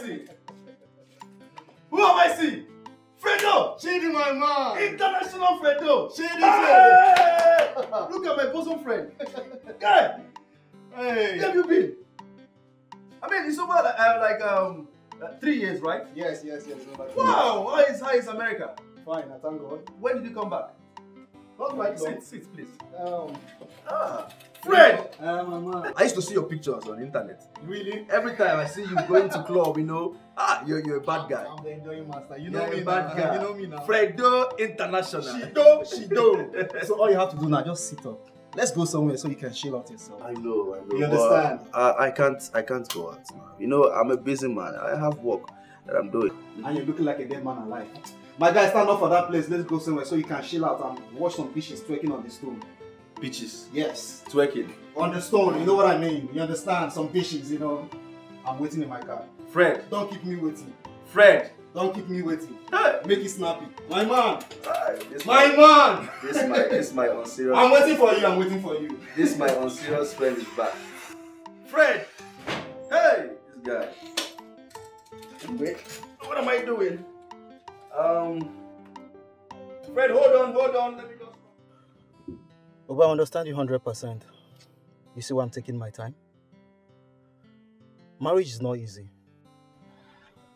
seeing? Who am I seeing? Fredo! Shady, my man! International Fredo! Shady, hey! Look at my bosom friend. Guy! Hey! Where have you been? I mean, it's over like 3 years, right? Yes. Wow! How is America? Fine, I thank God. When did you come back? Not quite long. Sit, please. Fred! My man. I used to see your pictures on the internet. Really? Every time I see you going to club, you know, you're a bad guy. I'm the enjoying master. You You're know me a bad now. guy. You know me now. Fredo International. Shido. So all you have to do now, just sit up. Let's go somewhere so you can chill out yourself. I know. You understand? I can't go out now. You know, I'm a busy man. I have work that I'm doing. And you're looking like a dead man alive. My guy, stand up for that place. Let's go somewhere so you can chill out and watch some fishes twerking on the stone. Bitches. Yes. Twerking. On the stone, you know what I mean? You understand? Some fishes, you know. I'm waiting in my car. Fred. Don't keep me waiting. Fred. Don't keep me waiting. Hey. Make it snappy. My man. This my unserious. I'm waiting for you. I'm waiting for you. This my unserious friend is back. Fred. Hey, this guy. Wait. What am I doing? Fred, hold on. Let me go. But I understand you 100%. You see why I'm taking my time? Marriage is not easy.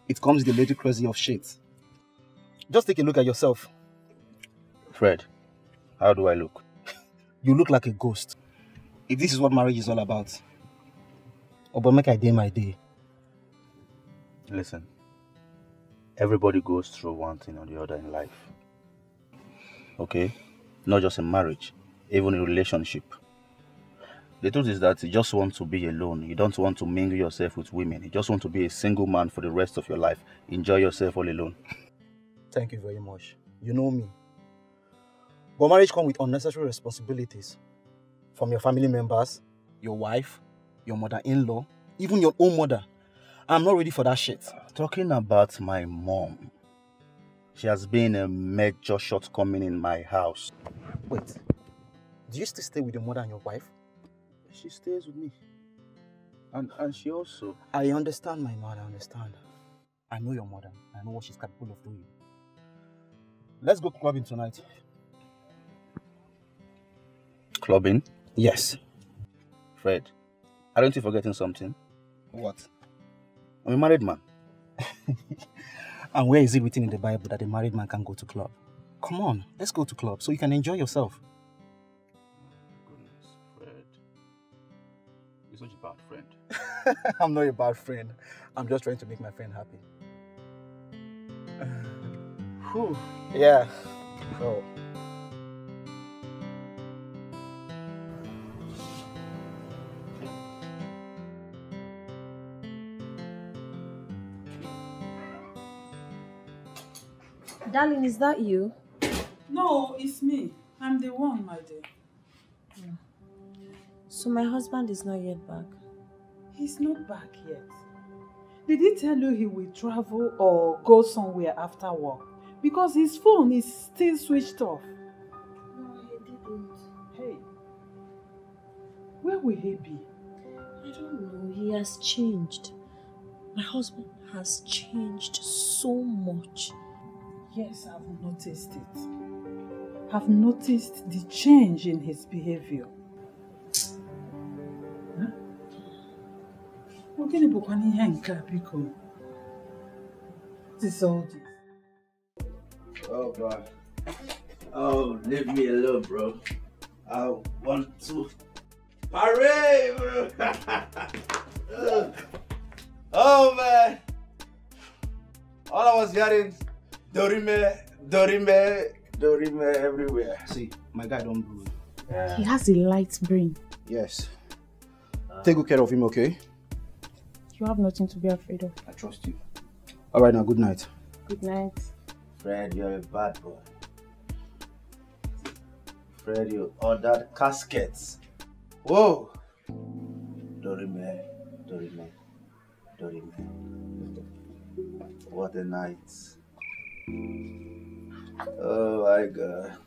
It comes with the little crazy of shit. Just take a look at yourself. Fred, how do I look? You look like a ghost. If this is what marriage is all about. But make I day my day. Listen, everybody goes through one thing or the other in life. Okay? Not just in marriage, even in relationship. The truth is that you just want to be alone. You don't want to mingle yourself with women. You just want to be a single man for the rest of your life. Enjoy yourself all alone. Thank you very much. You know me. But marriage comes with unnecessary responsibilities. From your family members, your wife, your mother-in-law, even your own mother. I'm not ready for that shit. Talking about my mom. She has been a major shortcoming in my house. Wait. Do you still stay with your mother and your wife? She stays with me. And she also... I understand, my mother, I understand. I know your mother. I know what she's capable of doing. Let's go clubbing tonight. Clubbing? Yes. Fred, aren't you forgetting something? What? I'm a married man. And where is it written in the Bible that a married man can go to club? Come on, let's go to club so you can enjoy yourself. Goodness, Fred. You're such a bad friend. I'm not a bad friend. I'm just trying to make my friend happy. Whew. Yeah. Oh. Darling, is that you? No, it's me. I'm the one, my dear. So my husband is not yet back? He's not back yet. Did he tell you he will travel or go somewhere after work? Because his phone is still switched off. No, he didn't. Hey, where will he be? I don't know. He has changed. My husband has changed so much. Yes, I've noticed it. I've noticed the change in his behavior. Huh? What is all this? Oh God. Oh, leave me alone, bro. I want to parade, bro. Oh man. All I was hearing, Dorime everywhere. See, my guy don't do it. Yeah. He has a light brain. Yes. Take good care of him, okay? You have nothing to be afraid of. I trust you. Alright now, good night. Good night. Fred, you're a bad boy. Fred, you ordered caskets. Whoa! Dorime. What a night. Oh my God.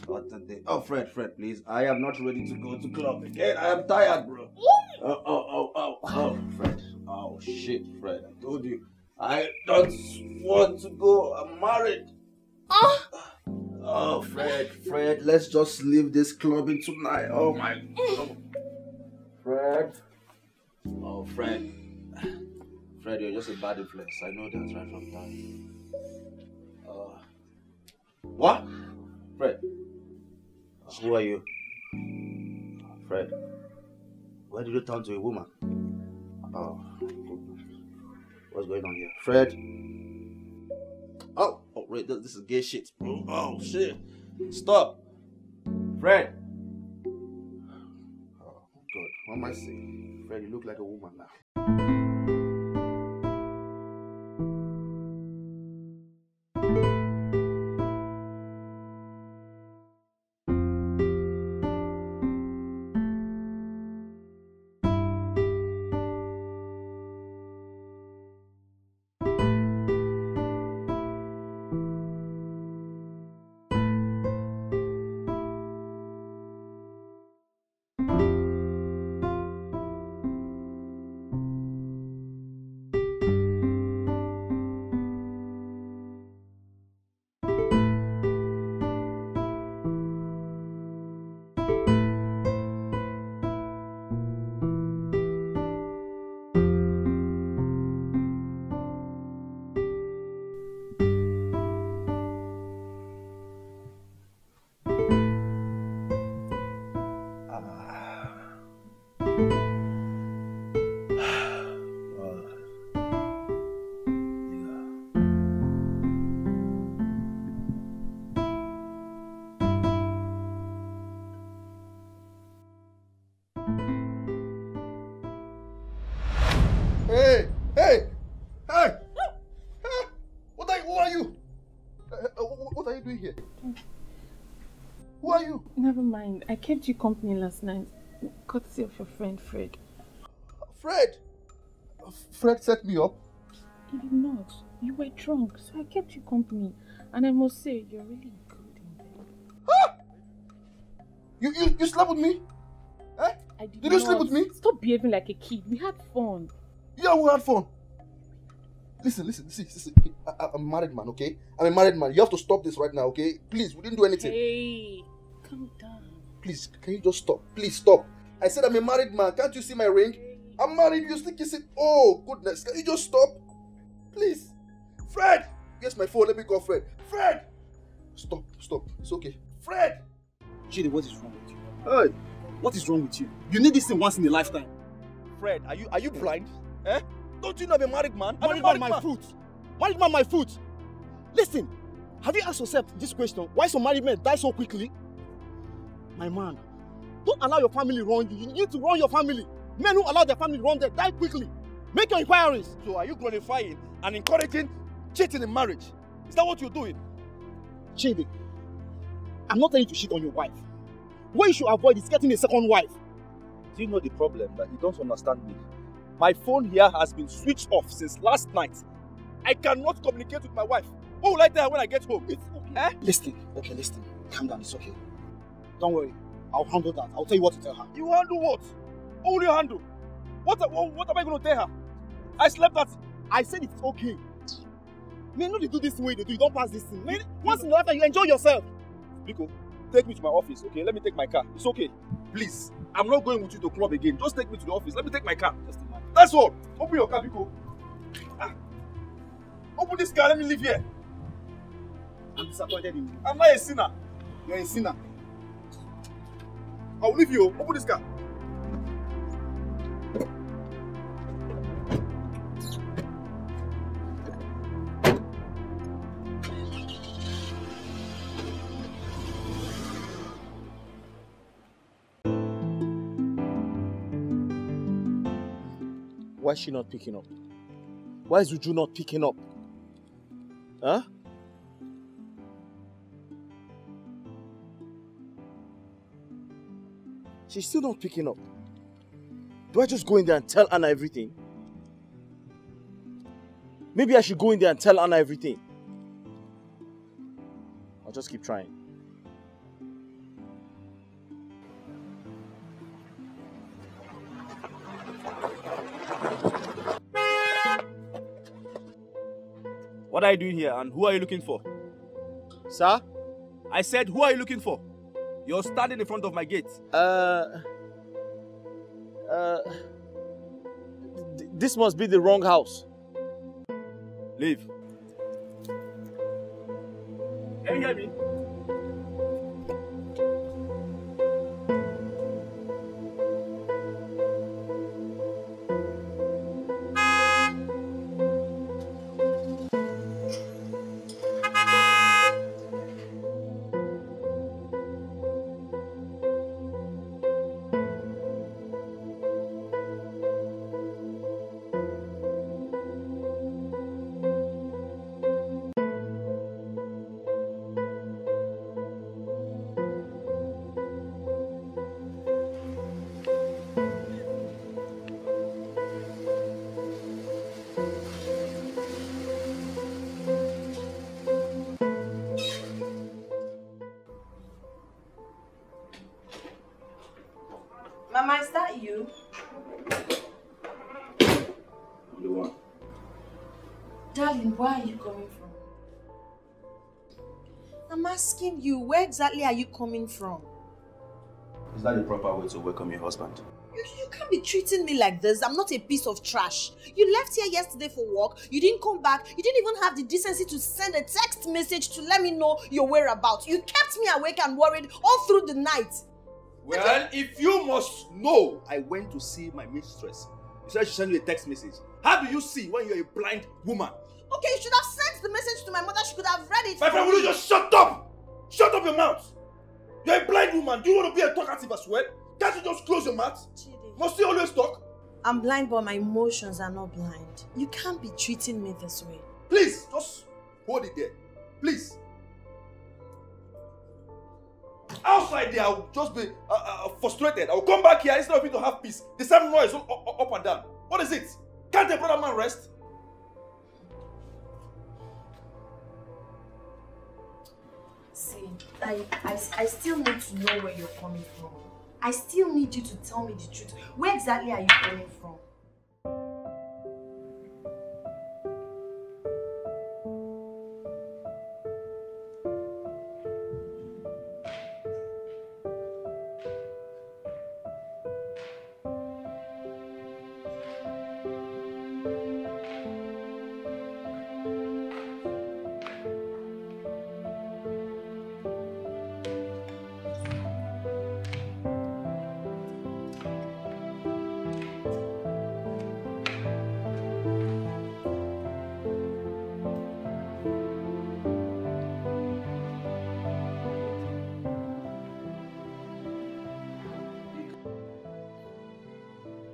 What a day. Oh, Fred, please. I am not ready to go to club again. I am tired, bro. Oh, Fred. Oh. shit, Fred. I told you. I don't want to go. I'm married. Oh, Fred, let's just leave this clubbing tonight. Oh my God. Fred. Oh, Fred. Fred, you're just a bad influence. I know that right from time. What? Fred. Who are you? Fred. Why did you turn to a woman? Oh, what's going on here? Fred? Oh, wait, this is gay shit, bro. Oh, shit. Stop. Fred. Oh, God. What am I saying? Fred, you look like a woman now. Hey! Who are you? What are you doing here? Who are you? Never mind. I kept you company last night. Courtesy of your friend Fred. Fred? Fred set me up? He did not. You were drunk, so I kept you company. And I must say, you're really good in bed. Huh? You slept with me? Eh? Did you sleep with me? Stop behaving like a kid. We had fun. Yeah, we had fun. Listen, see. I'm a married man, okay? I'm a married man. You have to stop this right now, okay? Please, we didn't do anything. Hey, calm down. Please, can you just stop? Please stop. I said I'm a married man. Can't you see my ring? I'm married. You still kissing. Oh, goodness. Can you just stop? Please. Fred! Yes, my phone. Let me call Fred. Fred! Stop. It's okay. Fred! Chidi, what is wrong with you? Hey. What is wrong with you? You need this thing once in a lifetime. Fred, are you blind? Eh? Don't you know I'm a married man? Married man, my foot. Married man, my foot. Listen, have you asked yourself this question? Why some married men die so quickly? My man, don't allow your family run you. You need to run your family. Men who allow their family run them die quickly. Make your inquiries. So are you glorifying and encouraging cheating in marriage? Is that what you're doing? Chidi, I'm not telling you to cheat on your wife. What you should avoid is getting a second wife. Do you know the problem? That you don't understand me. My phone here has been switched off since last night. I cannot communicate with my wife. What will I tell her when I get home? It's okay. Eh? Listen. Calm down, it's okay. Don't worry. I'll handle that. I'll tell you what to tell her. You handle what? What will you handle? What am I going to tell her? I slept at... I said it's okay. Man, no, they do this the way they do. You don't pass this thing. Man, once in a lifetime, you enjoy yourself. Biko, take me to my office, okay? Let me take my car. It's okay. Please. I'm not going with you to club again. Just take me to the office. Let me take my car. That's all. Open your car, Biko. Open this car. Let me leave here. I'm disappointed in you. I'm not a sinner. You're a sinner. I'll leave you. Open this car. Why is she not picking up? Why is Uju not picking up? Huh? She's still not picking up. Do I just go in there and tell Anna everything? Maybe I should go in there and tell Anna everything. I'll just keep trying. What are you doing here and who are you looking for? Sir? I said, who are you looking for? You're standing in front of my gate. This must be the wrong house. Leave. Can you hear me? Mama, is that you? The one. Darling, where are you coming from? I'm asking you, where exactly are you coming from? Is that the proper way to welcome your husband? You can't be treating me like this. I'm not a piece of trash. You left here yesterday for work. You didn't come back. You didn't even have the decency to send a text message to let me know your whereabouts. You kept me awake and worried all through the night. Well, if you must know, I went to see my mistress. You said she sent you a text message. How do you see when you're a blind woman? Okay, you should have sent the message to my mother. She could have read it. My friend, will you just shut up? Shut up your mouth. You're a blind woman. Do you want to be a talkative as well? Can't you just close your mouth? Chidi. Must you always talk? I'm blind, but my emotions are not blind. You can't be treating me this way. Please, just hold it there. Please. Outside there, I'll just be frustrated. I'll come back here instead of you to have peace. The same noise up and down. What is it? Can't a brother man rest? See, I still need to know where you're coming from. I still need you to tell me the truth. Where exactly are you coming from?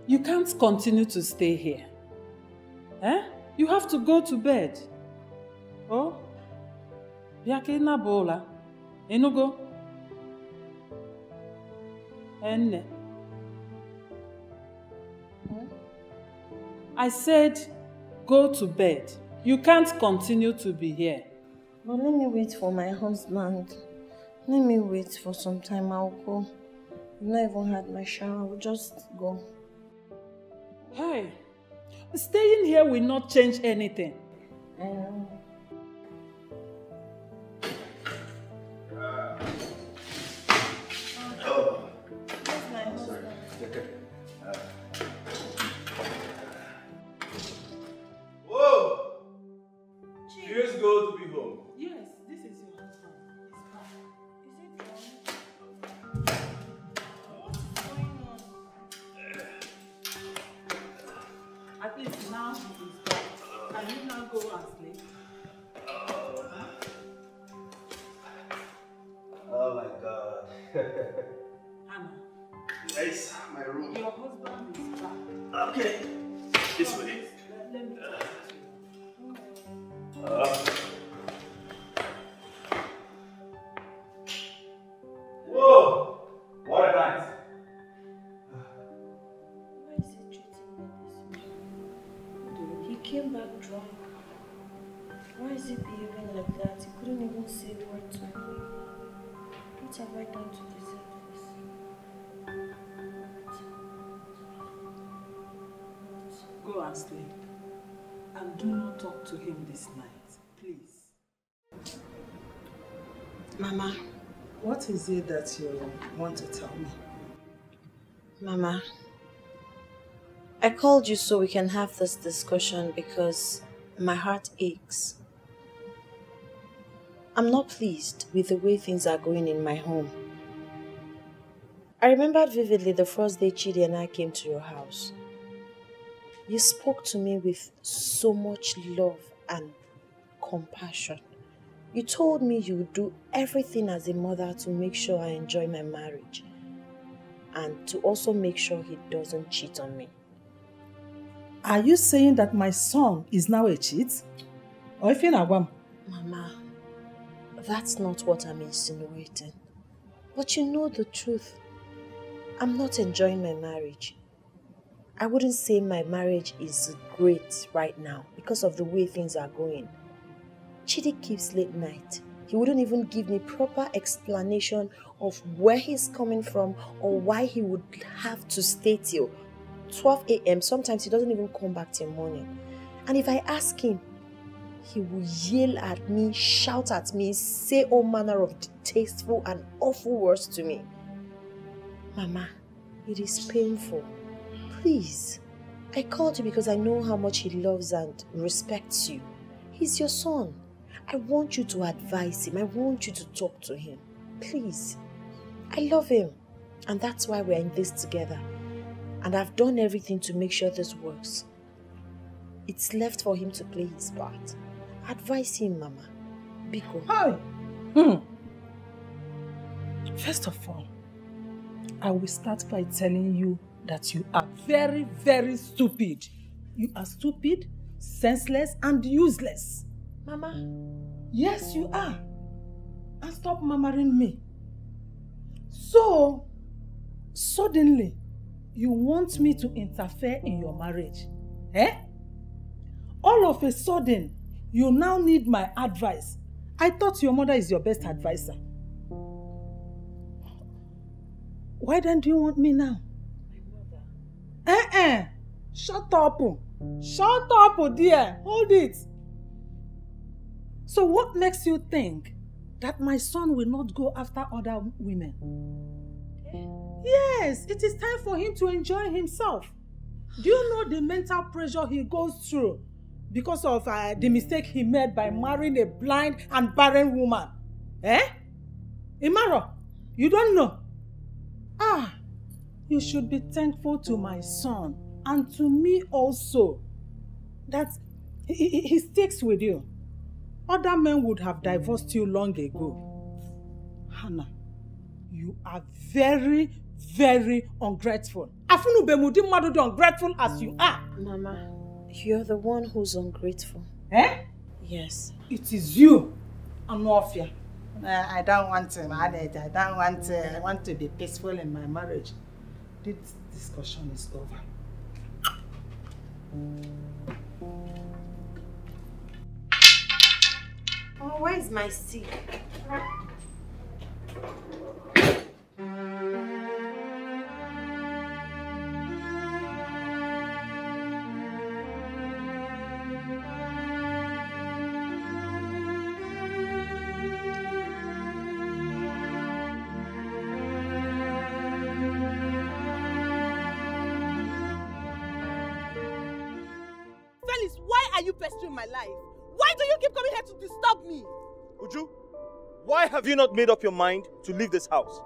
You can't continue to stay here. Eh? You have to go to bed. Oh? Biake na bola. Enugo? Enne. I said, go to bed. You can't continue to be here. But let me wait for my husband. Let me wait for some time. I'll go. I've not even had my shower. I'll just go. Hey, staying here will not change anything. Whoa! Feels good to be home. Yes, this is your husband. He's back. Is it drunk? What's going on? At least now he is back. Can you now go and sleep? Oh my God. Hannah, Nice, my room. your husband is back. Okay, this way. Let me talk to you. Whoa! What a night. Why is he treating me this way? He came back drunk. Why is he behaving like that? He couldn't even say a word to me. What have I done to deserve this? Go and sleep. And do not talk to him this night. please. Mama. What is it that you want to tell me? Mama, I called you so we can have this discussion because my heart aches. I'm not pleased with the way things are going in my home. I remembered vividly the first day Chidi and I came to your house. You spoke to me with so much love and compassion. You told me you would do everything as a mother to make sure I enjoy my marriage and to also make sure he doesn't cheat on me. Are you saying that my son is now a cheat? Or if you're not one? Mama, that's not what I'm insinuating. But you know the truth. I'm not enjoying my marriage. I wouldn't say my marriage is great right now because of the way things are going. Chidi keeps late night. He wouldn't even give me proper explanation of where he's coming from or why he would have to stay till 12 a.m. Sometimes he doesn't even come back till morning. And if I ask him, he will yell at me, shout at me, say all manner of distasteful and awful words to me. Mama, it is painful. Please, I called you because I know how much he loves and respects you. He's your son. I want you to advise him. I want you to talk to him. Please. I love him. And that's why we're in this together. And I've done everything to make sure this works. It's left for him to play his part. Advise him, Mama. Biko. Hi. First of all, I will start by telling you that you are very, very stupid. You are stupid, senseless, and useless. Mama. Yes, you are. And stop murmuring me. So, suddenly, you want me to interfere in your marriage. Eh? All of a sudden, you now need my advice. I thought your mother is your best advisor. Why then do you want me now? My mother. Shut up. Shut up, dear. Hold it. So what makes you think that my son will not go after other women? Yes, it is time for him to enjoy himself. Do you know the mental pressure he goes through because of the mistake he made by marrying a blind and barren woman? Eh? Imaro, you don't know? You should be thankful to my son and to me also that he sticks with you. Other men would have divorced you long ago. Hannah, you are very, very ungrateful. Ungrateful as you are. Mama, you're the one who's ungrateful. Eh? Yes. It is you, Anofia. I don't want to manage. I want to be peaceful in my marriage. This discussion is over. Oh, where's my seat? Felix, why are you pestering my life? Why do you keep coming here to disturb me? Uju, why have you not made up your mind to leave this house?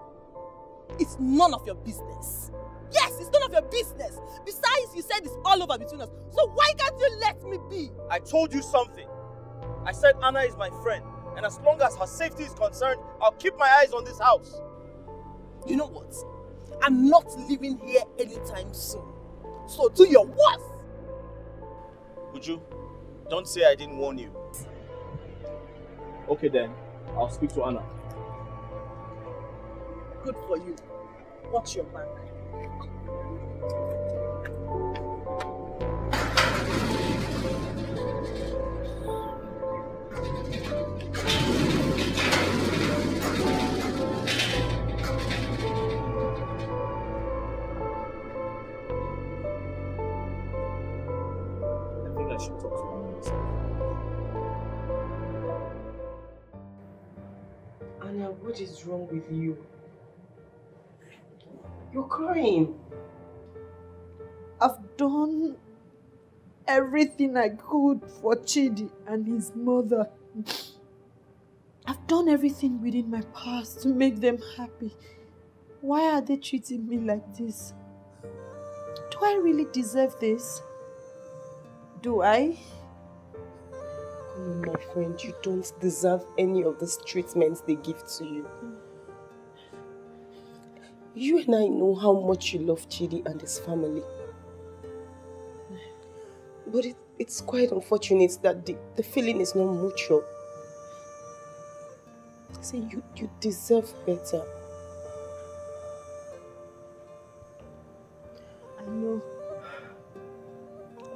It's none of your business. Yes, it's none of your business. Besides, you said it's all over between us. So why can't you let me be? I told you something. I said Anna is my friend, and as long as her safety is concerned, I'll keep my eyes on this house. You know what? I'm not living here anytime soon. So do your worst. Uju, don't say I didn't warn you. Okay then, I'll speak to Anna. Good for you. Watch your back. I think I should talk to Anna myself. What is wrong with you? You're crying. I've done everything I could for Chidi and his mother. I've done everything within my powers to make them happy. Why are they treating me like this? Do I really deserve this? Do I? My friend, you don't deserve any of this treatment they give to you. You and I know how much you love Chidi and his family. But it's quite unfortunate that the feeling is not mutual. See, you deserve better. I know.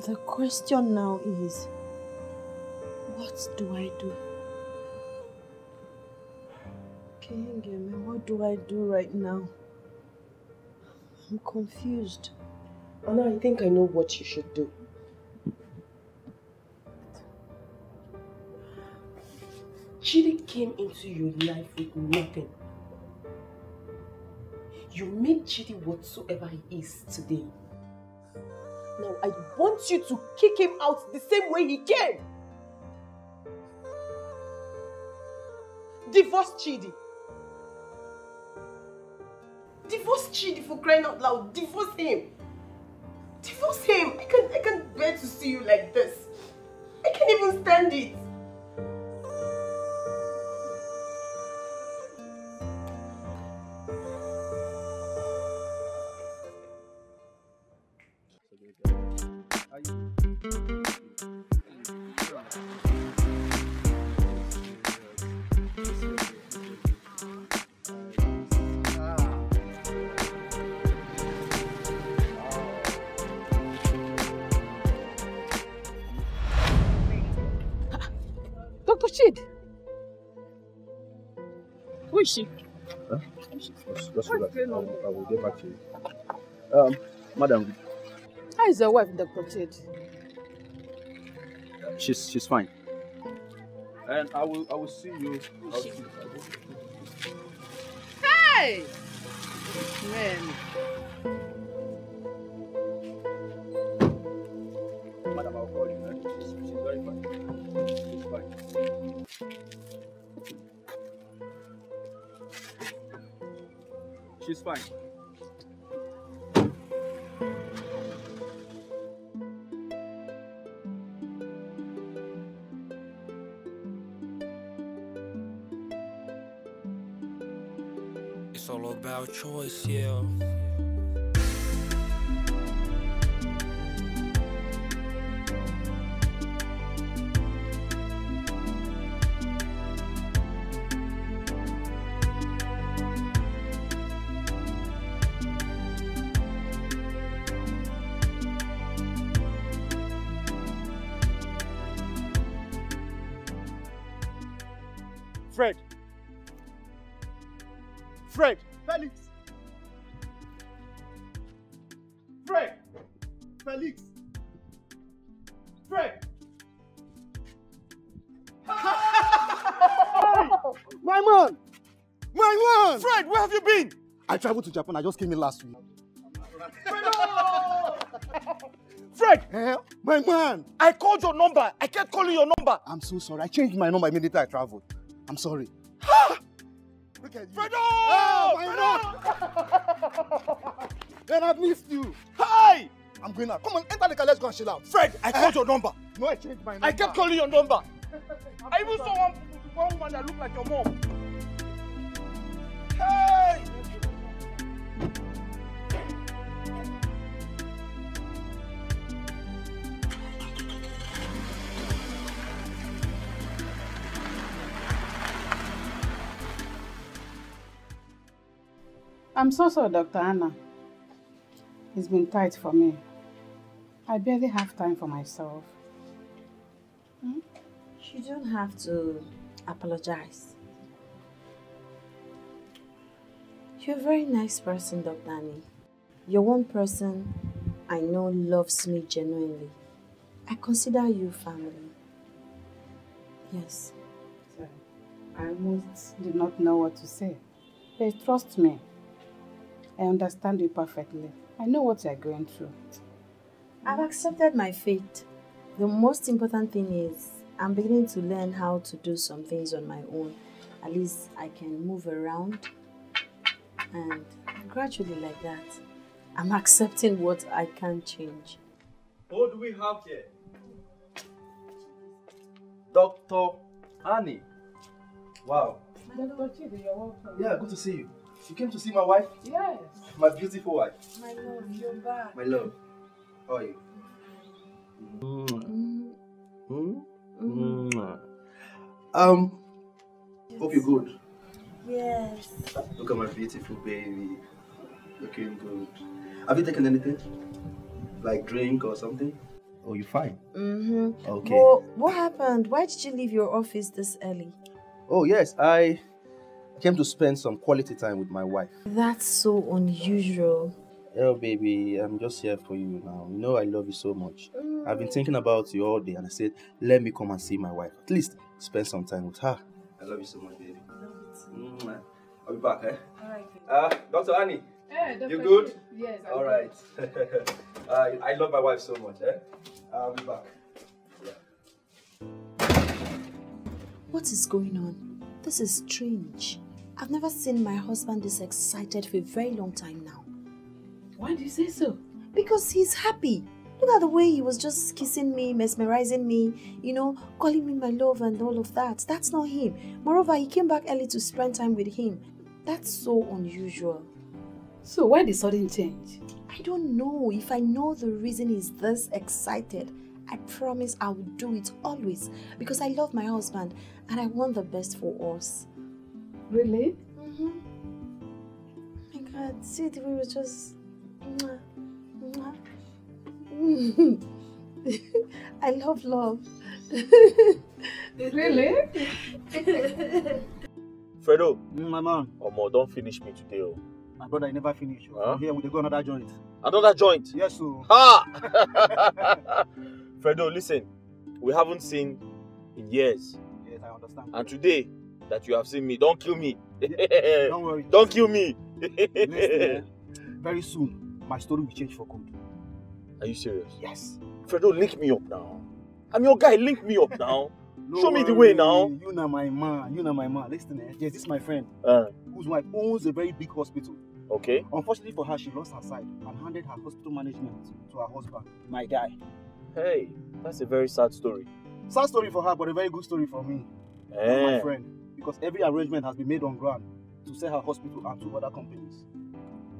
The question now is, what do I do? Kengeme, what do I do right now? I'm confused. Anna, I think I know what you should do. Chidi came into your life with nothing. You made Chidi whatsoever he is today. Now I want you to kick him out the same way he came. Divorce Chidi. Divorce Chidi, for crying out loud. Divorce him. Divorce him. I can't bear to see you like this. I can't even stand it. Dr. Chid! Who is she? Huh? Just relax. I will get back to you. Madam. How is your wife, Dr. Chid? She's fine. And I will see you. Hey! Man. Madam, I'll call you, man. She's very fine. She's fine. She's fine. It's all about choice, yeah. Fred! Fred! Felix! Fred! Felix! Fred! My man! My man! Fred, where have you been? I traveled to Japan. I just came in last week. Fred! My man! I called your number. I kept calling your number. I'm so sorry. I changed my number immediately I traveled. I'm sorry. Look at you. Fredo! Oh, my man! Then I've missed you. Hi! I'm going out. Come on, enter the car. Let's go and chill out. Fred, I called your number. No, I changed my number. I kept calling your number. I even saw one woman that looked like your mom. Hey! I'm so sorry, Dr. Anna. It's been tight for me. I barely have time for myself. You don't have to apologize. You're a very nice person, Dr. Annie. You're one person I know loves me genuinely. I consider you family. Yes. Sorry. I almost did not know what to say. But trust me, I understand you perfectly. I know what you're going through. I've accepted my fate. The most important thing is I'm beginning to learn how to do some things on my own. At least I can move around, and gradually like that, I'm accepting what I can't change. What do we have here? Dr. Annie. Wow. Dr. Chidi, you're welcome. Yeah, good to see you. You came to see my wife? Yes. My beautiful wife. My love, you're back. My love. How are you? Hope you're good. Yes. Look at my beautiful baby. Looking good. Have you taken anything? Like drink or something? Oh, you fine? Okay. But what happened? Why did you leave your office this early? Oh, yes. I came to spend some quality time with my wife. That's so unusual. Oh, baby, I'm just here for you now. You know I love you so much. I've been thinking about you all day, and I said, let me come and see my wife. At least spend some time with her. I love you so much, baby. I'll be back, eh? Alright. Dr. Annie, you good? Yes, all right. I love my wife so much, eh? I'll be back. What is going on? This is strange. I've never seen my husband this excited for a very long time now. Why do you say so? Because he's happy. Look at the way he was just kissing me, mesmerizing me, you know, calling me my love and all of that. That's not him. Moreover, he came back early to spend time with him. That's so unusual. So why the sudden change? I don't know. If I know the reason he's this excited, I promise I will do it always. Because I love my husband and I want the best for us. Really? Oh my God, see the way we were just... I love love. Really? Fredo. My man. Omo, don't finish me today. Oh. My brother, I never finish. Huh? Here we go another joint. Another joint? Yes, sir. Ha! Fredo, listen. We haven't seen in years. Yes, I understand. And today that you have seen me, don't kill me. Don't worry. Don't kill me. Listen, very soon, my story will change for good. Are you serious? Yes. Fredo, link me up now. I'm your guy, link me up now. Show me the way now. You know my man. You know my man. Listen, yes, this is my friend. Whose wife owns a very big hospital. Okay. Unfortunately for her, she lost her sight and handed her hospital management to her husband, my guy. Hey, that's a very sad story. Sad story for her, but a very good story for me. And my friend. Because every arrangement has been made on ground to sell her hospital and 2 other companies.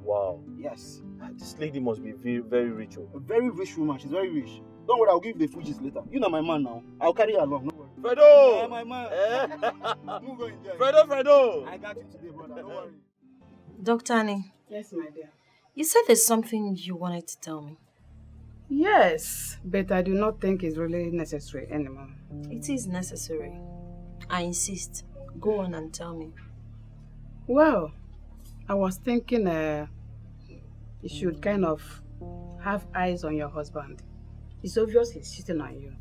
Wow. Yes. This lady must be very, very rich. A very rich woman. She's very rich. Don't worry, I'll give you the Fujis later. You know my man now. I'll carry her along. No worry. Fredo! Yeah, my man. Move on, enjoy. Fredo! I got you today, brother. Don't worry. Dr. Annie. Yes, my dear. You said there's something you wanted to tell me. Yes, but I do not think it's really necessary anymore. It is necessary. I insist. Go on and tell me. Well, I was thinking you should kind of have eyes on your husband. It's obvious he's cheating on you.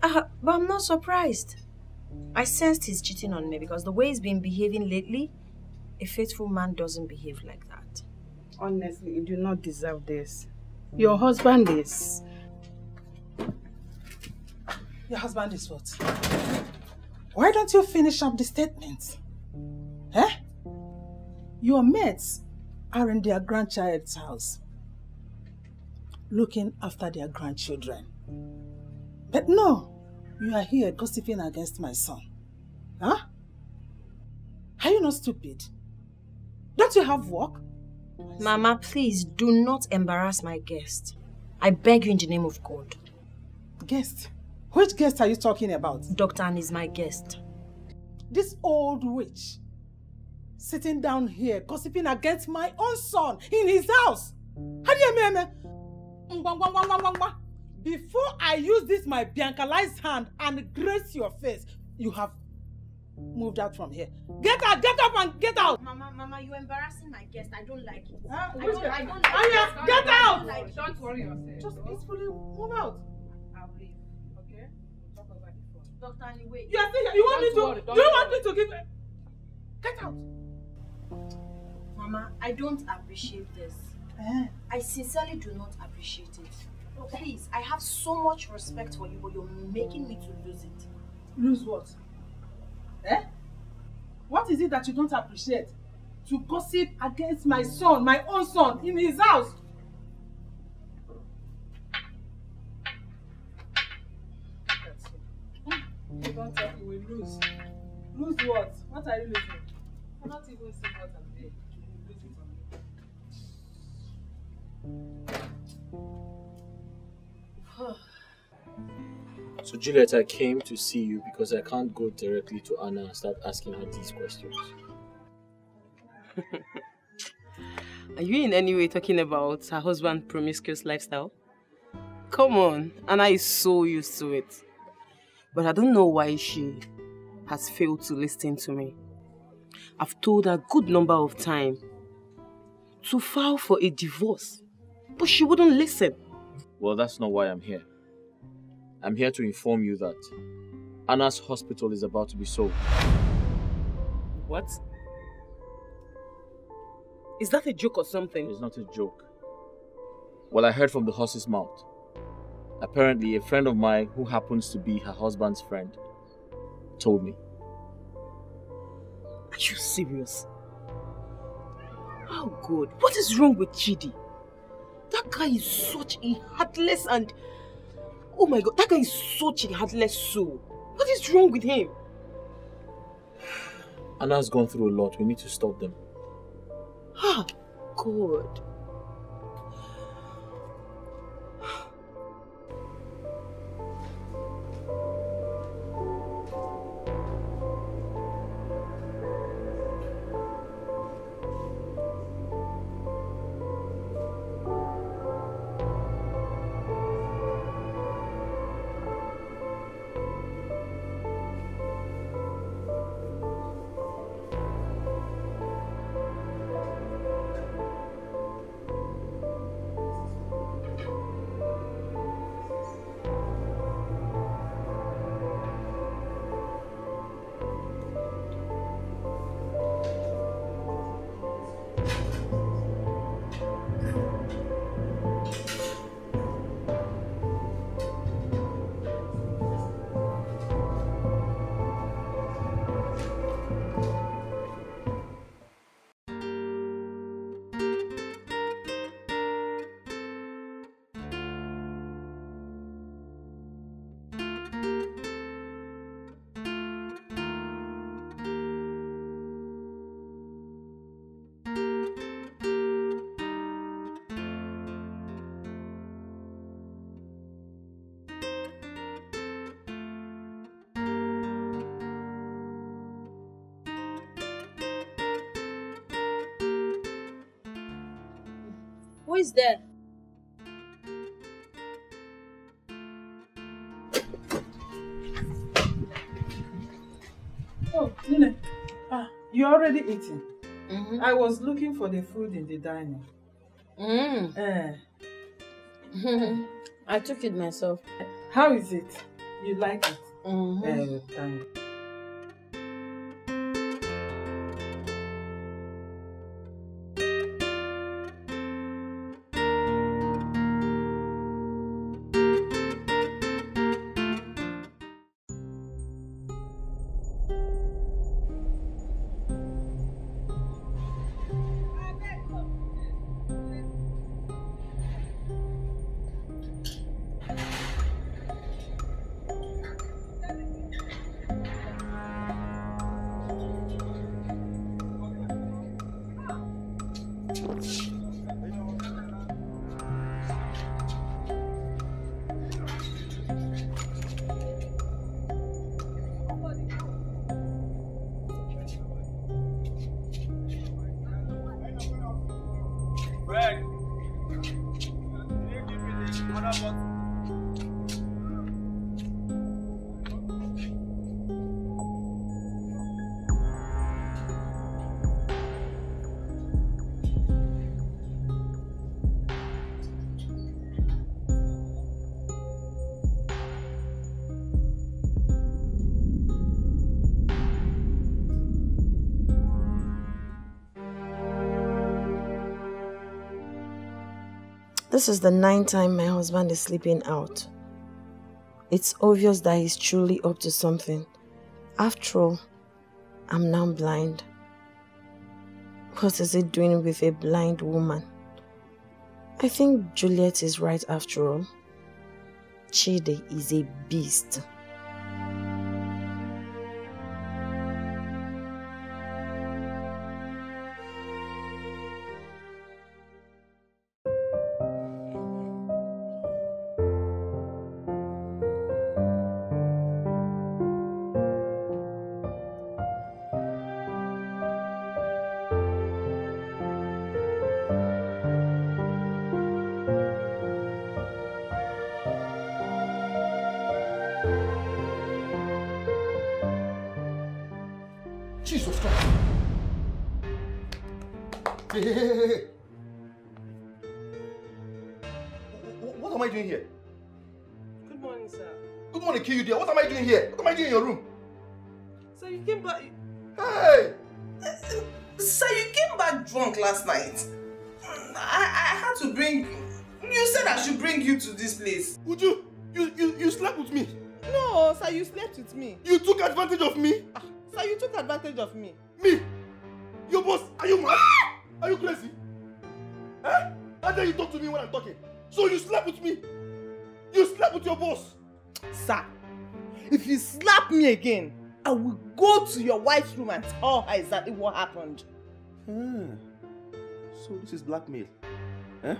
But I'm not surprised. I sensed he's cheating on me because the way he's been behaving lately, a faithful man doesn't behave like that. Honestly, you do not deserve this. Your husband is... Your husband is what? Why don't you finish up the statement? Eh? Your mates are in their grandchild's house, looking after their grandchildren. But no, you are here gossiping against my son. Huh? Are you not stupid? Don't you have work? Mama, please do not embarrass my guest. I beg you in the name of God. Guest? Which guest are you talking about? Dr. Annie is my guest. This old witch sitting down here gossiping against my own son in his house. How do you mean? Before I use this my Biancalized hand and grace your face, you have moved out from here. Get out, get up and get out. Mama, you're embarrassing my guest. I don't like it. I don't like it. Get out! Don't worry yourself. Just peacefully move out. I'll leave, okay? We'll talk over the phone. Dr. Anyway. You are still here. You want me to? Do you want me to give? Get out. Mama, I don't appreciate this. I sincerely do not appreciate it. Please, I have so much respect for you, but you're making me to lose it. Lose what? What is it that you don't appreciate? To gossip against my son, my own son, in his house. You don't tell me we lose. Lose what? What are you losing? I'm not even seeing what I'm doing. You lose it on me. So Juliet, I came to see you because I can't go directly to Anna and start asking her these questions. Are you in any way talking about her husband's promiscuous lifestyle? Come on, Anna is so used to it. But I don't know why she has failed to listen to me. I've told her a good number of times to file for a divorce, but she wouldn't listen. Well, that's not why I'm here. I'm here to inform you that Anna's hospital is about to be sold. What? Is that a joke or something? It's not a joke. Well, I heard from the horse's mouth. Apparently, a friend of mine who happens to be her husband's friend told me. Are you serious? Oh God, what is wrong with Chidi? That guy is such a heartless and... Oh my God, that guy is such a heartless soul. What is wrong with him? Anna's gone through a lot. We need to stop them. Ah, God. Who is there? Oh, Nene. You already eating? I was looking for the food in the dining. I took it myself. How is it? You like it? Thank you. This is the 9th time my husband is sleeping out. It's obvious that he's truly up to something. After all, I'm now blind. What is he doing with a blind woman? I think Juliet is right after all. Chidi is a beast. Jesus Christ. Hey. What am I doing here? Good morning, sir. Good morning, kill you there. What am I doing here? What am I doing in your room? So you came back... Hey! Sir, you came back drunk last night. I had to bring... You said I should bring you to this place. Would you? You slept with me? No, sir, you slept with me. You took advantage of me? Sir, you took advantage of me. Me? Your boss? Are you mad? Are you crazy? Eh? How dare you talk to me when I'm talking? So you slept with me? You slept with your boss? Sir, if you slap me again, I will go to your wife's room and tell her exactly what happened. So this is blackmail. Eh?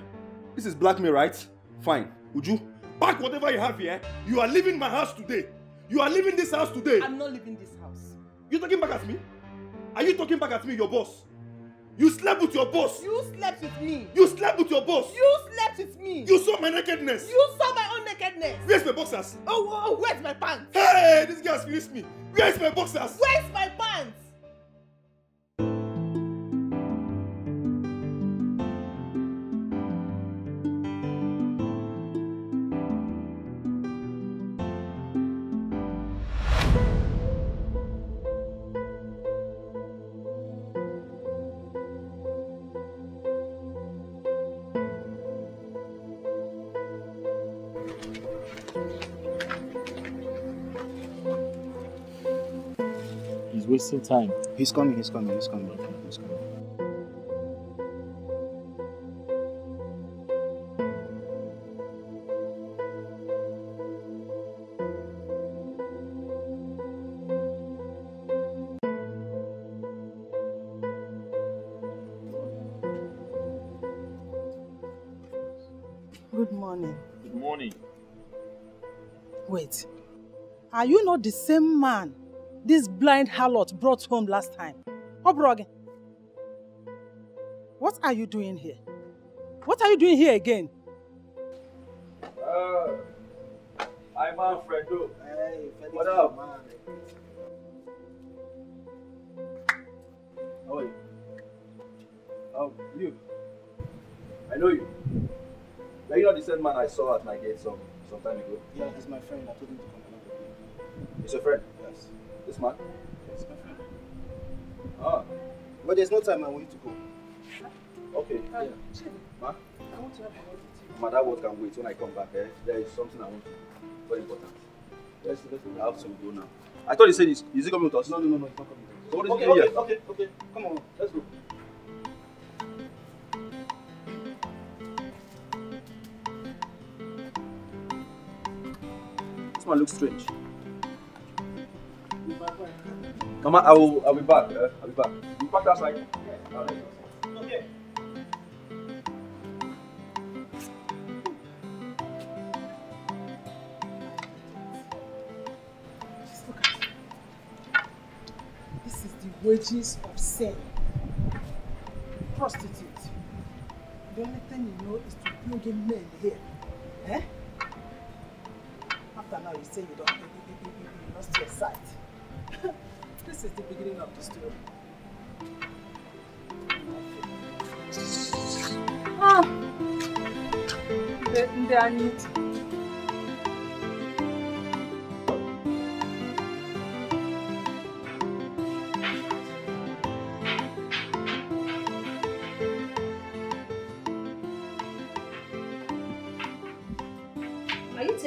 This is blackmail, right? Fine. Would you pack whatever you have here? You are leaving my house today. You are leaving this house today. I'm not leaving this house. You talking back at me? Are you talking back at me, your boss? You slept with your boss. You slept with me. You slept with your boss. You slept with me. You saw my nakedness. You saw my own nakedness. Where's my boxers? Oh, where's my pants? Hey, this guy has finished me. Where's my boxers? Where's my pants? He's wasting time. He's coming. Good morning. Good morning. Wait. Are you not the same man this blind harlot brought home last time? Obroge, what are you doing here? What are you doing here again? I'm Alfredo. Hey, what up? Man. How are you? Oh, you. I know you. Are you not the same man I saw at my gate some time ago? Yeah, he's my friend. I told him to come along. He's your friend? Yes. This man? Yes, my friend. Ah. But there's no time. I want you to go. Okay. Yeah. Ma? I want to have a word with you. Ma, that word can wait. When I come back, there is something I want to do. Very important. Let's go. I have to go now. I thought he said, is he coming with us? No, he's not coming with us. So what is he doing here? Okay. Come on, let's go. This man looks strange. Mama, I'll be back. I'll be back. You park that side? Yeah. Okay. Just look at it. This is the wages of sin. Prostitute. The only thing you know is to bring in men here. Eh? After now you say you lost your sight. This is the beginning of the story. They are neat.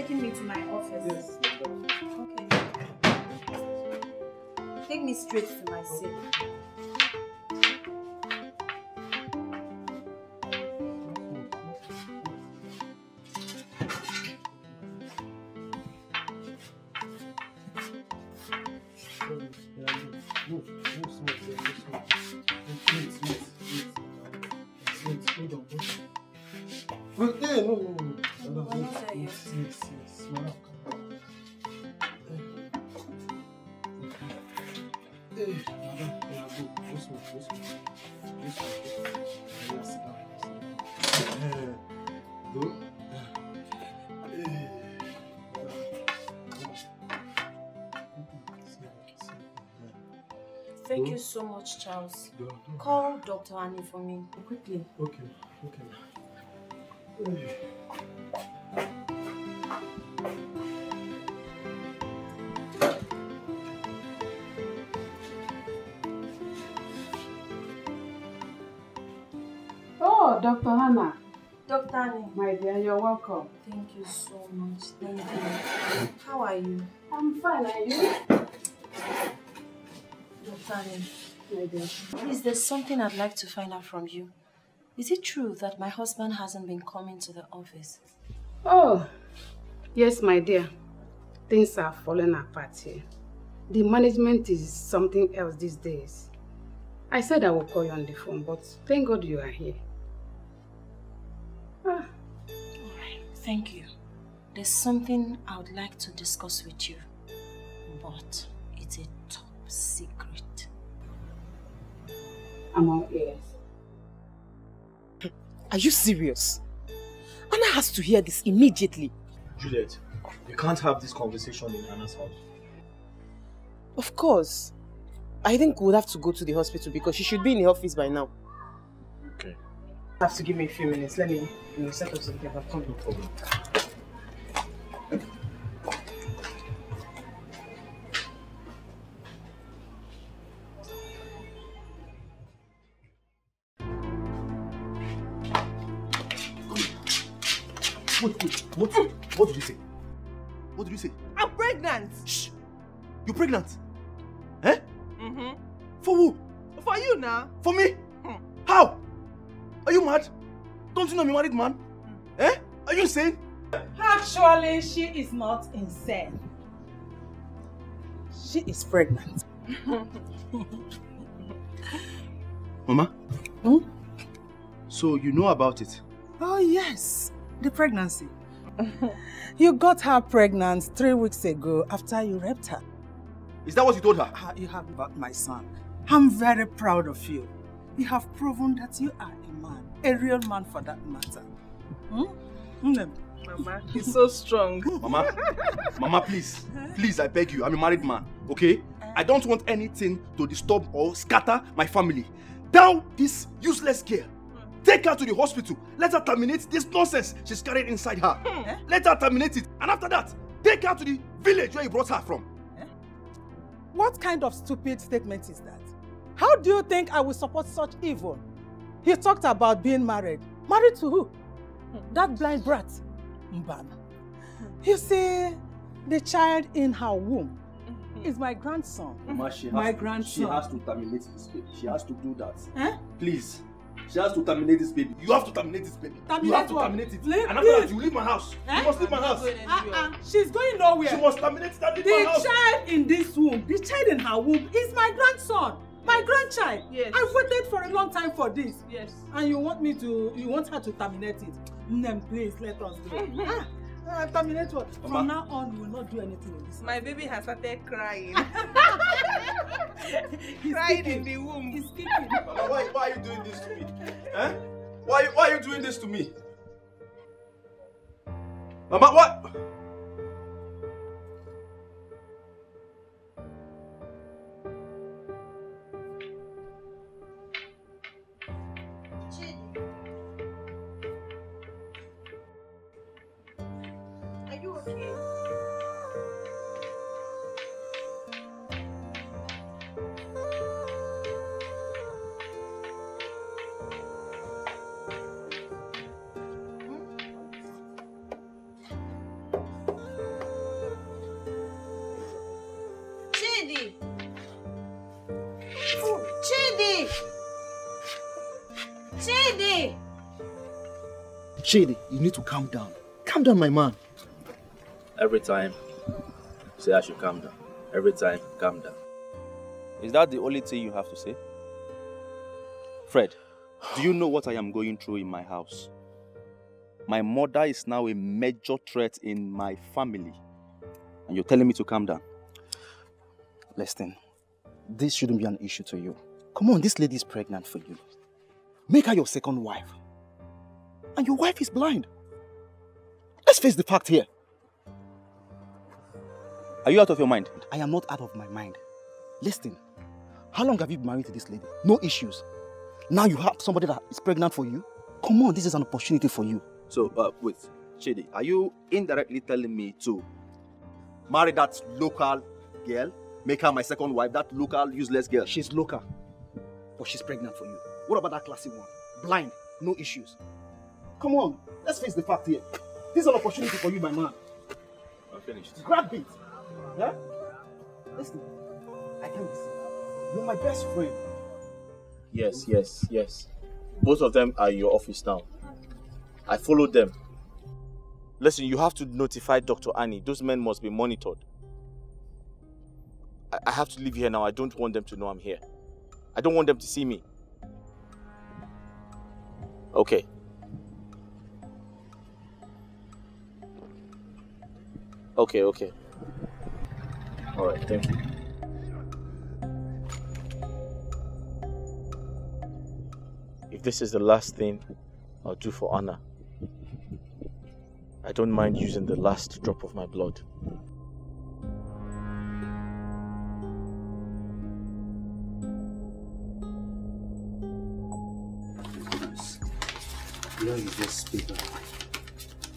taking me to my office? Yes. Okay. Take me straight to my seat. Thank you so much, Charles. Call Dr. Annie for me, quickly. Okay. Oh, Dr. Hannah. Dr. Annie. My dear, you're welcome. Thank you so much. Thank you. How are you? I'm fine, are you? Dr. Annie. My dear. Please, there's something I'd like to find out from you. Is it true that my husband hasn't been coming to the office? Oh, yes, my dear. Things are falling apart here. The management is something else these days. I said I will call you on the phone, but thank God you are here. Alright, thank you. There's something I would like to discuss with you, but it's a top secret. I'm all ears. Are you serious? Anna has to hear this immediately. Juliet, you can't have this conversation in Anna's house. Of course. I think we'll have to go to the hospital because she should be in the office by now. Okay. You have to give me a few minutes. Let me set up something. I'll come. No problem. What did you say? What did you say? I'm pregnant. Shh! You're pregnant? Eh? Mm-hmm. For who? For you now. For me? How? Are you mad? Don't you know I'm a married man? Eh? Are you insane? Actually, she is not insane. She is pregnant. Mama? Hmm? So you know about it? Oh yes, the pregnancy. You got her pregnant 3 weeks ago after you raped her. Is that what you told her? You have about my son. I'm very proud of you. You have proven that you are a man, a real man for that matter. Mama, he's so strong. Mama, please, I beg you, I'm a married man, okay? I don't want anything to disturb or scatter my family. Tell this useless girl, take her to the hospital, let her terminate this nonsense she's carried inside her. Let her terminate it, and after that, take her to the village where you brought her from. What kind of stupid statement is that? How do you think I will support such evil? He talked about being married. Married to who? That blind brat. Mbana. You see, the child in her womb is my grandson. Mama, my grandson. She has to terminate this baby. She has to do that. Eh? Please. She has to terminate this baby. You have to terminate this baby. Terminate you have to what? terminate it. And after that, you leave my house. Eh? You must leave my house. She's going nowhere. She must terminate that. Leave my house. The child in this womb, the child in her womb is my grandson. My grandchild. Yes. I waited for a long time for this. Yes. And you want her to terminate it. Name, please, let us go. Terminate what? Mama. From now on, you will not do anything in this. My baby has started crying. He's Crying kicking. in the womb. He's kicking. Mama, why are you doing this to me? Eh? Why are you doing this to me? Mama, what? Are you okay? Shady, you need to calm down. Calm down, my man. Every time, say I should calm down. Every time, calm down. Is that the only thing you have to say? Fred, do you know what I am going through in my house? My mother is now a major threat in my family. And you're telling me to calm down? Listen, this shouldn't be an issue to you. Come on, this lady is pregnant for you. Make her your second wife. And your wife is blind. Let's face the fact here. Are you out of your mind? I am not out of my mind. Listen, how long have you been married to this lady? No issues. Now you have somebody that is pregnant for you? Come on, this is an opportunity for you. So, wait, Chidi, are you indirectly telling me to marry that local girl, make her my second wife, that local useless girl? She's local, but she's pregnant for you. What about that classic one? Blind, no issues. Come on, let's face the fact here. This is an opportunity for you, my man. I'm finished. Grab it. Yeah? Listen, I can't see. You're my best friend. Yes. Both of them are in your office now. I followed them. Listen, you have to notify Dr. Annie. Those men must be monitored. I have to leave here now. I don't want them to know I'm here. I don't want them to see me. Okay. Okay. All right, thank you. If this is the last thing I'll do for Anna, I don't mind using the last drop of my blood. Yeah, you just speak.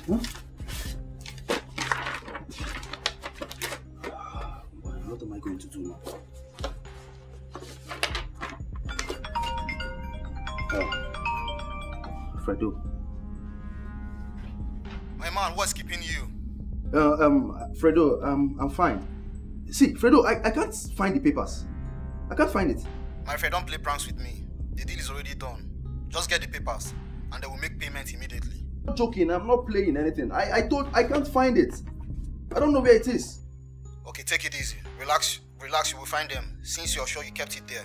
Huh? What am I going to do now? Fredo. My man, what's keeping you? Fredo, I'm fine. See, Fredo, I can't find the papers. I can't find it. My friend, don't play pranks with me. The deal is already done. Just get the papers, and they will make payment immediately. I'm not joking, I'm not playing anything. I can't find it. I don't know where it is. Okay, take it easy. Relax, you will find them, since you're sure you kept it there.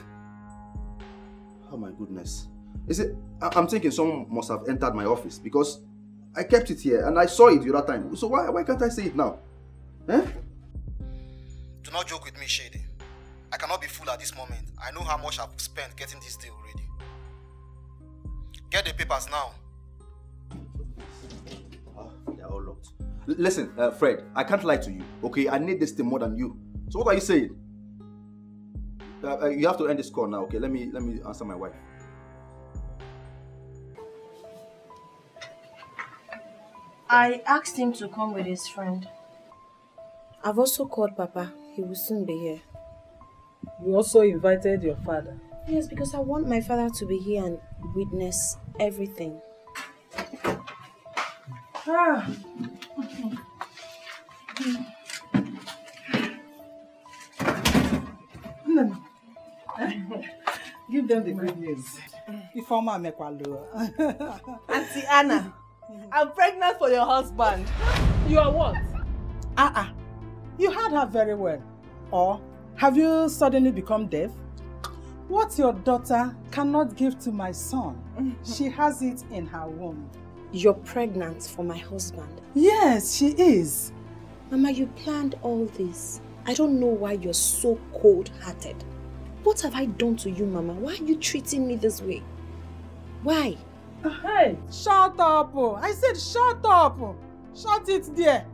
Oh my goodness. Is it? I'm thinking someone must have entered my office because I kept it here and I saw it the other time. So why can't I see it now? Eh? Do not joke with me, Shady. I cannot be fooled at this moment. I know how much I've spent getting this deal already. Get the papers now. They're all locked. Listen, Fred, I can't lie to you, okay? I need this thing more than you. So what are you saying? You have to end this call now, okay? Let me answer my wife. I asked him to come with his friend. I've also called Papa. He will soon be here. You also invited your father? Yes, because I want my father to be here and witness everything. Give them the good news. Auntie Anna, I'm pregnant for your husband. You are what? You heard her very well. Or have you suddenly become deaf? What your daughter cannot give to my son, she has it in her womb. You're pregnant for my husband? Yes, she is. Mama, you planned all this. I don't know why you're so cold-hearted. What have I done to you, Mama? Why are you treating me this way? Why? Hey, shut up. I said shut up. Shut it there.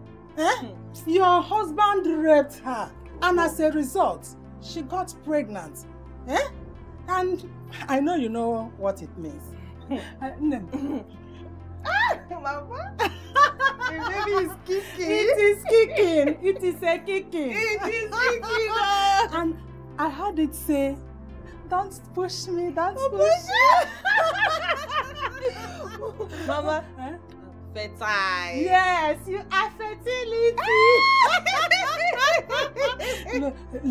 Your husband raped her, and as a result, she got pregnant. And I know you know what it means. Mama, the baby is kicking. It is kicking. It is a kicking. It is kicking. And I heard it say, "Don't push me, don't push me." Mama, fertile. Yes, you are fertility.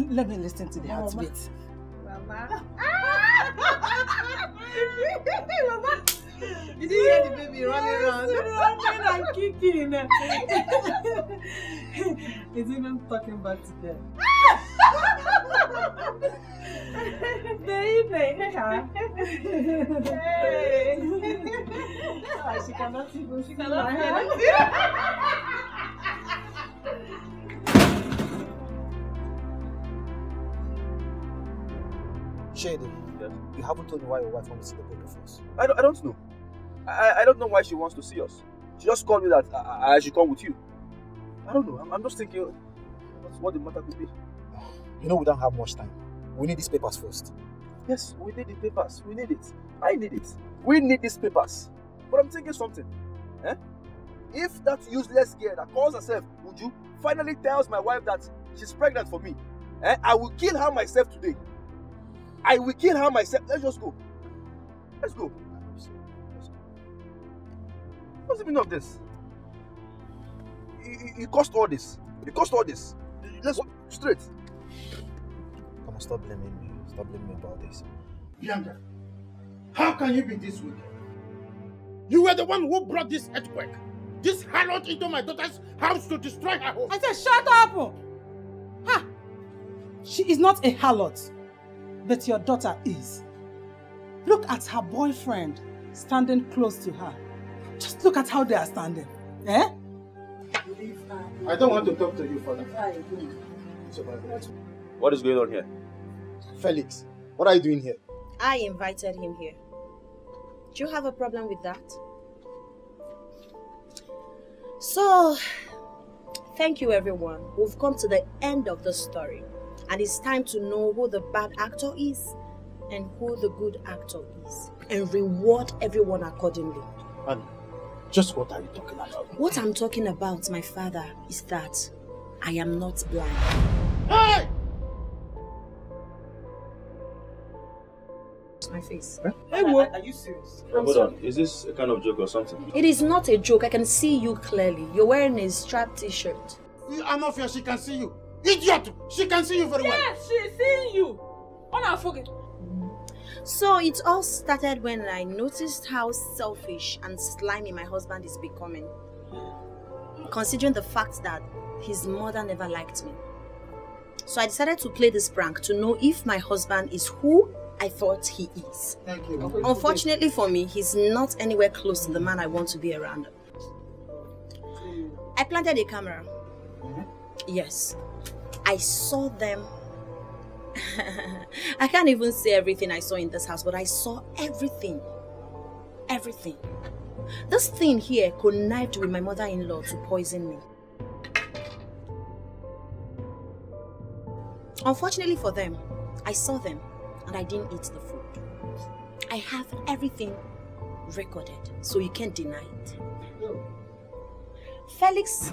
Let me listen to the heartbeat. Mama. Mama. You didn't hear the baby running around. Running and kicking. It's even talking back to them. Baby. Hey. She cannot even. She cannot hear. Shady, you haven't told me why your wife wants to see the both of us. I don't know. I don't know why she wants to see us. She just called me that I should come with you. I don't know. I'm just thinking what the matter could be. You know we don't have much time. We need these papers first. Yes, we need the papers. We need it. I need it. We need these papers. But I'm thinking something. If that useless girl that calls herself Uju finally tells my wife that she's pregnant for me, I will kill her myself today. I will kill her myself. Let's just go. Let's go. What's the meaning of this? It cost all this. It cost all this. Let's go straight. Come on, stop blaming me. Stop blaming me about this. Bianca, how can you be this wicked? You were the one who brought this earthquake, this harlot into my daughter's house to destroy her home. I said, shut up! Ha! She is not a harlot, but your daughter is. Look at her boyfriend standing close to her. Just look at how they are standing. Eh? I don't want to talk to you further. What is going on here? Felix, what are you doing here? I invited him here. Do you have a problem with that? So, thank you everyone. We've come to the end of the story. And it's time to know who the bad actor is and who the good actor is. And reward everyone accordingly. And just what are you talking about? What I'm talking about, my father, is that I am not blind. Hey! My face. Hey, what? Are you serious? Hold on. Is this a kind of joke or something? It is not a joke. I can see you clearly. You're wearing a striped t-shirt. I'm not here. She can see you. Idiot! She can see you very well. Yes, she's seeing you. Oh, no, forget. So it all started when I noticed how selfish and slimy my husband is becoming. Considering the fact that his mother never liked me. So I decided to play this prank to know if my husband is who I thought he is. Thank you. Unfortunately for me, he's not anywhere close to the man I want to be around. I planted a camera. Yes. I saw them. I can't even say everything I saw in this house, but I saw everything. Everything. This thing here connived with my mother-in-law to poison me. Unfortunately for them, I saw them and I didn't eat the food. I have everything recorded, so you can't deny it. Felix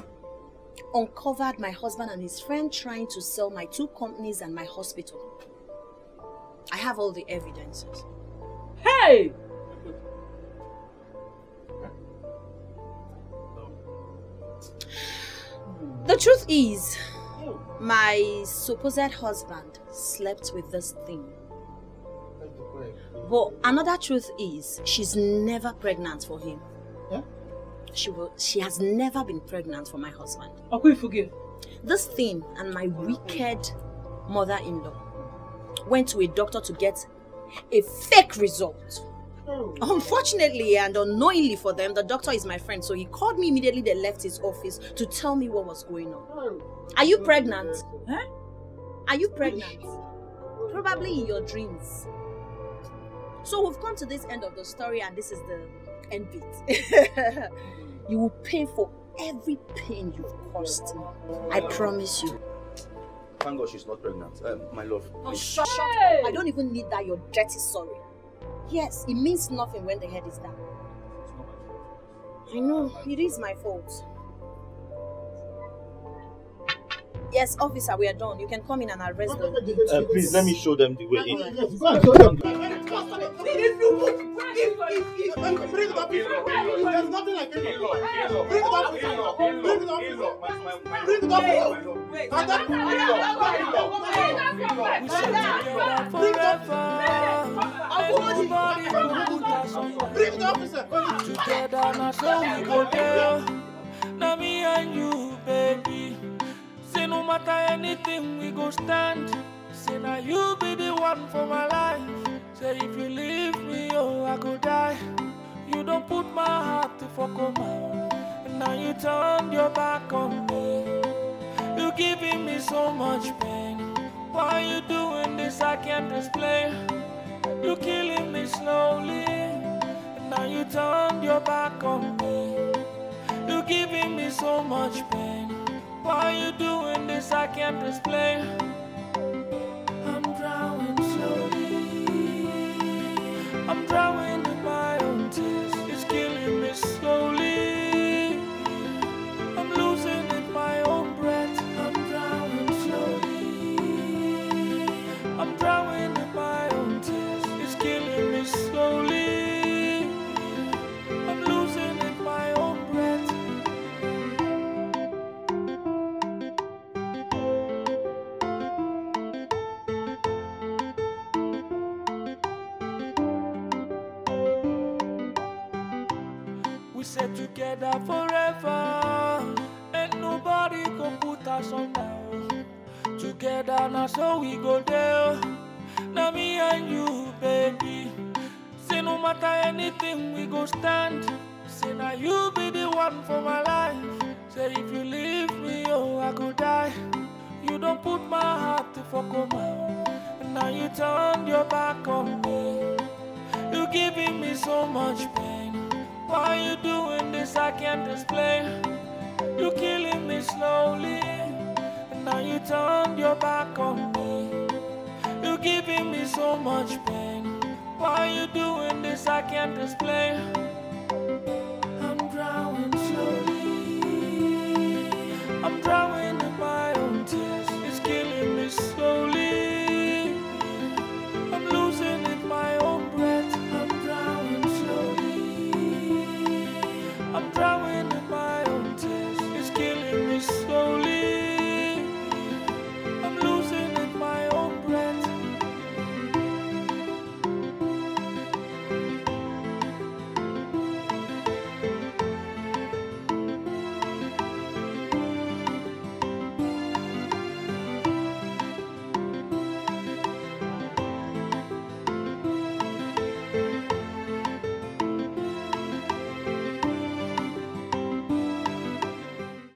uncovered my husband and his friend trying to sell my 2 companies and my hospital. I have all the evidences. Hey! The truth is, my supposed husband slept with this thing. But another truth is, she's never pregnant for him. Yeah? She has never been pregnant for my husband. Okay, forgive. This thing and my wicked mother-in-law went to a doctor to get a fake result. Unfortunately and unknowingly for them, the doctor is my friend, so he called me immediately. They left his office to tell me what was going on. Are you pregnant? Huh? Are you pregnant? Probably in your dreams. So we've come to this end of the story, and this is the end bit. You will pay for every pain you've caused me. I promise you. Thank God she's not pregnant. My love. Oh, shut up. I don't even need that, you're dirty sorry. Yes, it means nothing when the head is down. I know, it is my fault. Yes, officer, we are done. You can come in and arrest them. Please, let me show them the way in. Bring it up. There's nothing like it. Bring it up. Bring it up. Bring it up. nobody can put us under. Bring the officer. Together now so we go there. Now me and you, baby. Say no matter anything we go stand. Say now you be the one for my life. Say if you leave me, oh I go die. You don't put my heart to fuck on my own. And now you turned your back on me. You giving me so much pain. Why you doing this? I can't explain. You killing me slowly. And now you turned your back on me. You giving me so much pain. Why you doing this? I can't explain. I'm drowning slowly. I'm drowning in my own tears. It's killing me slowly. I'm losing in my own breath. I'm drowning slowly. I'm drowning in my own tears. It's killing me slowly. I'm losing in my own breath. We said together forever. Ain't nobody can put us under. Together now so we go there. Now me and you, baby. Say no matter anything we go stand. Say now you be the one for my life. Say if you leave me, oh I go die. You don't put my heart to fuck on my own. And now you turned your back on me. You giving me so much pain. Why you doing this? I can't explain. You killing me slowly. And now you turned your back on me. You giving me so much pain. Why you doing this? I can't explain.